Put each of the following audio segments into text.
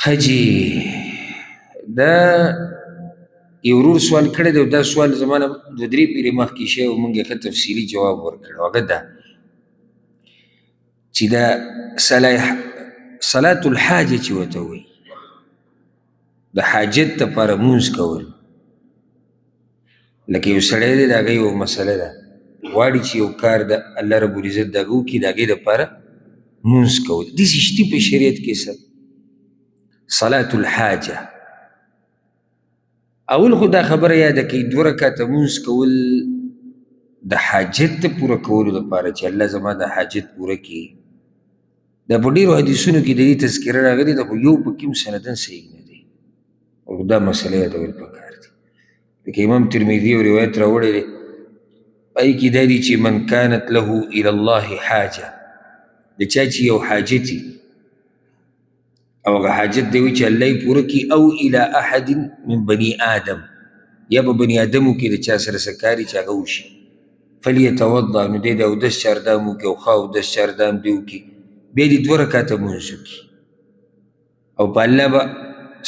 حجي دا یو ورور سوال کړی دی او دا سوال زمانه دوه درې پیرې مخکې شوی او موږ یې ښه تفصیلي جواب ورکړی هغه دا چې دا صلاة الحاجه چې ورته وایي د حاجت دپاره مونځ کول لکه یو سړی دی د هغه یو مسله ده غواړي چې یو کار د الله رب العزت د هغه وکړي د هغې دپاره مونځ کول داسې شتي په شریعت کې څه صلاة الحاجه اول خو دا خبره یاده کوي دوه رکعته مونځ کول د حاجت د پوره کولو دپاره چې الله زما د حاجت پوره کړي دا په ډېرو حدیثونو کې د دې تذکره راغلې ده خو یو پکې هم سندن صحیح نه دی او دا مسله یادول پکار دي لکه امام ترمذي یو روایت راوړی دی پای کې دا دي چې من کانت له الی الله حاجه د چا چې یو حاجت او هغه حاجت دی چې الله یې پوره کړي او الی احد من بني آدم یا به بني آدمو کې د چا سره څه کار چې هغه وشي فلیتوضا نو دی د اودس چاردام وکړي او ښه اودس چاردام دې وکړي بیا دې دوه رکعته مونځ وکړي او په الله به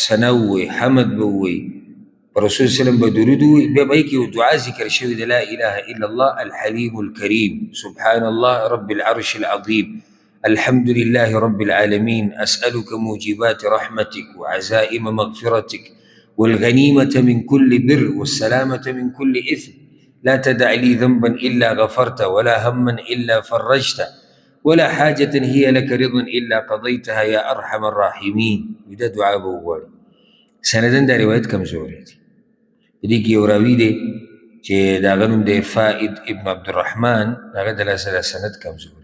ثنا ووایي حمد به ووایي په رسول وسلم به درود ووایي بیا به یې کې یو دعا ذکر شوې ده لا اله الا الله الحلیم الکریم سبحان الله رب العرش العظیم الحمد لله رب العالمين أسألك موجبات رحمتك وعزائم مغفرتك والغنيمة من كل بر والسلامة من كل إثم لا تدع لي ذنبا إلا غفرت ولا هما إلا فرجت ولا حاجة هي لك رضا إلا قضيتها يا أرحم الراحمين وده دعاء بوغوالي سندن دا روايت كمزوري دي كي يوراوي دي چه دا غنم دي فائد ابن عبد الرحمن دا غد لا سند كمزوري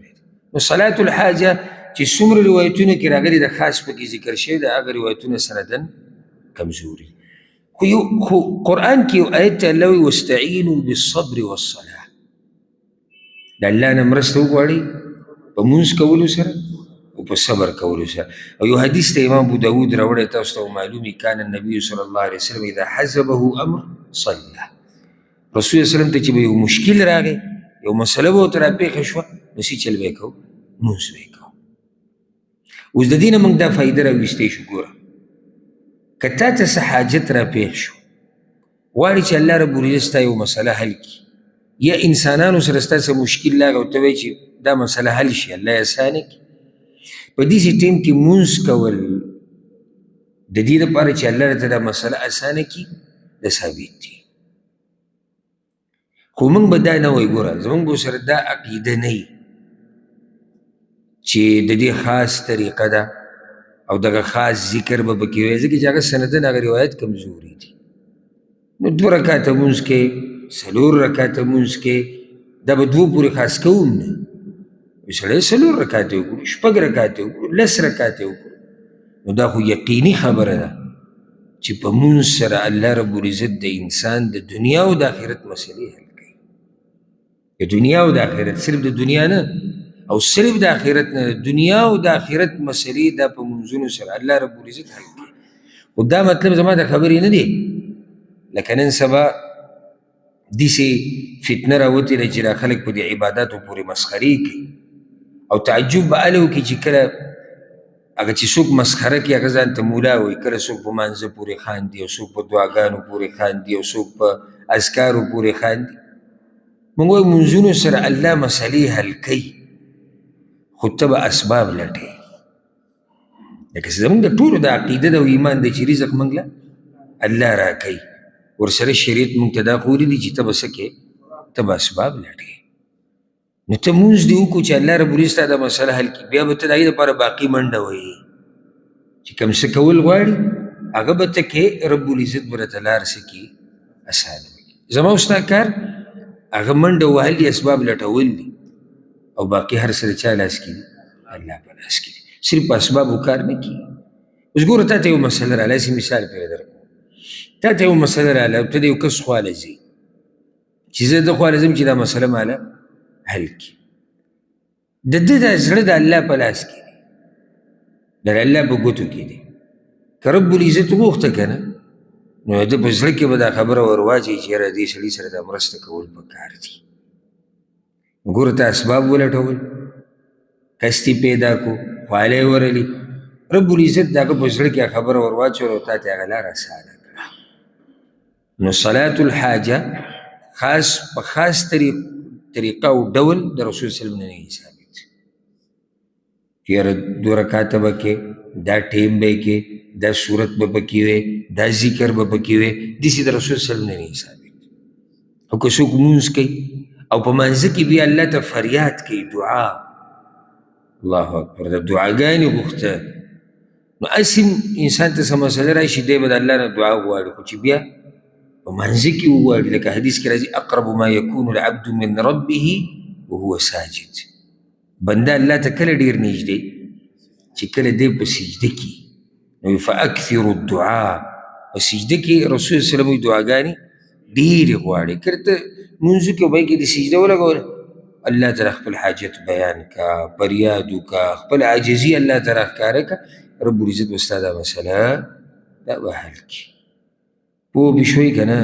نو صلاة الحاجه چې څومره روایتونه کې راغلي د خاص پکې ذکر شوی د هغه روایتونه سندن کمزوري خو قرآن کې یو آیت ته الله وایي واستعینوا بالصبر والصلاة د الله نه مرسته وغواړئ په مونځ کولو سره او په صبر کولو سره او یو حدیث ته امام ابو داود راوړی تاسو ته معلومي کان النبي صلی الله علیه وسلم اذا حزبه امر صلى رسول وسلم ته چې به یو مشکل راغی یو مسله به ورته راپېښه شوه نو څه چل به یې کوو مونځ به یې کوو اوس د دې نه موږ دا فایده راویستی شو ګوره که تا ته څه حاجت راپېښ شو غواړې چې الله رب العزت ستا یو مسله حل کړي یا انسانانو سره ستا څه مشکل لاغ او ته وایې چې دا مسله حل شي الله یې اسانه کړي په داسې ټیم کې مونځ کول د دې لپاره چې الله راته دا مسله اسانه کړي دا ثابت دي خو موږ به دا نه وایو ګوره زموږ به سره دا عقیده نه وي چې د دې خاص طریقه ده او دغه خاص ذکر به پکې وایي ځکه چې هغه سندن هغه روایت کمزوري دي نو دوه رکعته مونځ کې څلور رکعته مونځ کې دا به دوه پورې خاص کوو نه سړی څلور رکعتې وکړو شپږ رکعتې وکړو لس رکعتې وکړو نو دا خو یقیني خبره ده چې په مونځ سره الله رب العزت د انسان د دنیا او د آخرت مسلې حل کوي د دنیا او د آخرت صرف د دنیا نه او صرف د آخرت نه دنیا او د آخرت مسلې دا په منځونو سره الله رب العزت حل کوي خو دا مطلب زما د خبرې نه دی لکه نن سبا داسې فتنه راوتې ده چې دا خلک په دې عباداتو پورې مسخرې کوي او تعجب به هله وکړي چې کله هغه چې څوک مسخره کوي هغه ځان ته مولا وایي کله څوک په مانځه پورې خاندي او څوک په دعاګانو پورې خاندي او څوک په اذکارو پورې خاندي موږ وایو منځونو سره الله مسلې حل کوي خو ته به اسباب لټې لکه زموږ د ټولو د عقیده ده او ایمان دی چې رزق موږ له الله راکوي ورسره شریعت موږ ته دا ښودلی دي چې ته به څه کوې ته به اسباب لټې نو ته مونځ دې وکړو چې الله رب العزت ستا دا مسله حل کړي بیا به ته د هغې دپاره باقي منډه وهې چې کوم څه کول غواړي هغه به ته کې رب العزت به راته لار څه کړي اسانه وکړي زما او ستا کار هغه منډه وهل دي اسباب لټول دي او باقي هر څه د چا لاس کې دي الله په لاس کې دي صرف په اسبابو کار نه کېږي اوس ګوره تا ته یو مسله راغله هسې مثال پرې درکړم تا ته یو مسله راغله او ته د یو کس خواله ځې چې زه د خواله ځم چې دا مسله ماله حل کړي د ده دا زړه د الله په لاس کې دی د الله په ګوتو کې دی که رب العزت وغوښته که نه نو ده په زړه کې به دا خبره ور واچوي چې یاره دې سړي سره دا مرسته کول پکار دي ګوره ته اسباب ولټول کستي پیدا کو خواله ورلی رب العزت د هغه په زړه کې خبره ور واچوله او تا ته هغه لاره اسانه کړه. نو صلاة الحاجه خاص په خاص طریقه او ډول د رسول صلی الله علیه وسلم نه دی ثابت چې یاره 2 رکعاته به کې، دا ټیم به یې کې، دا صورت به پکې وي، دا ذکر به پکې وي، داسې د رسول صلی الله علیه وسلم نه دی ثابت. او که څوک لمونځ کوي او په منځه کې بیا الله ته فریاد کوي، دعا، الله اکبر، د دعاګانې غوښته، نو هسې انسان ته څه مسله راشي دی به د الله نه دعا وغواړي، خو چې بیا په منځه کې وغواړي، لکه حدیث کې راځي اقرب ما یکون العبد من ربه وهو ساجد. بنده الله ته کله ډېر نږدې چې کله دی په سجده کې، نو فاکثروا الدعاء، په سجده کې رسول صلی الله علیه وسلم دعاګانې ډېرې غواړي. کله ته لمونځ کې وبای کې د سجده ولګوله، الله تعالی خپل حاجت بیان کا، فریاد وکړه، خپل عاجزي الله تعالی ښکاره کړه، رب العزت به ستا دا مسله دا به حل کړي. پوه به شوې که نه؟